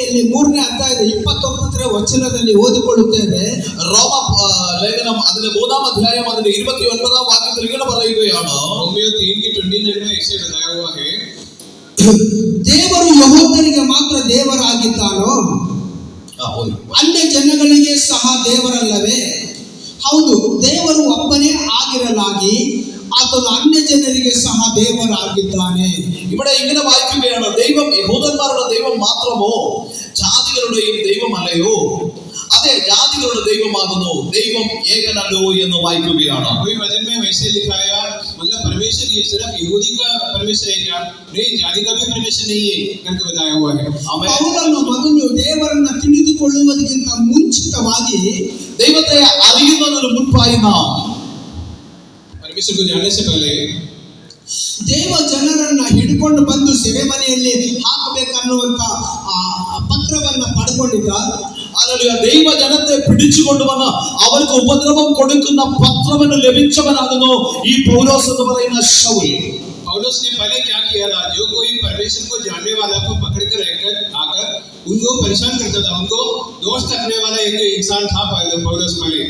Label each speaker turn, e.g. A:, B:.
A: ರೋಮಾಪುರಿಯಲ್ಲಿ 3ನೇ ಅಧ್ಯಾಯದ 29ನೇ ವಚನದಲ್ಲಿ ಓದಿಕೊಳ್ಳುತ್ತೇವೆ.
B: ರೋಮ ലേഖനം അതിന്റെ 3-ാം അധ്യായം അതിന്റെ 29-ാം വാക്യത്തിൽ ഇങ്ങനെ പറയുകയാണ്.
C: रोमियो 3:29 में ऐसे बताया हुआ है,
A: ದೇವರು ಯಹೂದ್ಯರಿಗೆ ಮಾತ್ರ ದೇವರಾಗಿದ್ದಾನೋ ಅನ್ಯ ಜನಗಳಿಗೆ ಸಹ ದೇವರಲ್ಲವೇ? ಹೌದು, ದೇವರು ಒಬ್ಬನೇ ಆಗಿರಲಾಗಿ ಆತನು ಅನ್ಯ ಜನರಿಗೆ ಸಹ ದೇವರಾಗಿದ್ದಾನೆ.
B: ഇവിടെ ഇങ്ങനെ വായിക്കുകയാണ്, ദൈവം യഹൂദന്മാരുടെ ദൈവം മാത്രമോ ജാതികളുടെയും ദൈവമല്ലയോ? അതെ, ജാതികളുടെ ദൈവമാകുന്നു, ദൈവം ഏകനല്ലോ എന്ന് വായിക്കുകയാണ്.
C: कोई वचन में वैसे लिखा है, मतलब परमेश्वर ये सिर्फ यहूदी का परमेश्वर है क्या? नहीं, जाति का भी परमेश्वर नहीं है करके बताया हुआ है.
A: ಪೌಲನು ಮೊದಲು ದೇವರನ್ನ ತಿಳಿದುಕೊಳ್ಳುವುದಕ್ಕಿಂತ ಮುಂಚಿತವಾಗಿ
B: ദൈവത്തെ അറിയുന്നതിന് മുൻപായി നാം
C: परमेश्वर को जानने से पहले
A: ದೇವ ಜನರನ್ನ ಹಿಡ್ಕೊಂಡು ಬಂದು ಸೆರೆಮನೆಯಲ್ಲಿ ಹಾಕಬೇಕನ್ನುವಂತ ಪತ್ರವನ್ನ ಪಡ್ಕೊಂಡಿದ್ದ.
B: അല്ലെങ്കിൽ ദൈവ ജനത്തെ പിടിച്ചുകൊണ്ടുവന്ന് അവർക്ക് ഉപദ്രവം കൊടുക്കുന്ന പത്രമെന്ന് ലഭിച്ചവനാകുന്നു ഈ പൗലോസ് എന്ന് പറയുന്ന ശൗൽ.
C: पौलुस ने पहले क्या किया था? जो कोई परमेश्वर को जानने वाला को पकड़ कर आकर उनको परेशान करता था, उनको दोस्त रखने वाला एक इंसान था पौलुस पहले.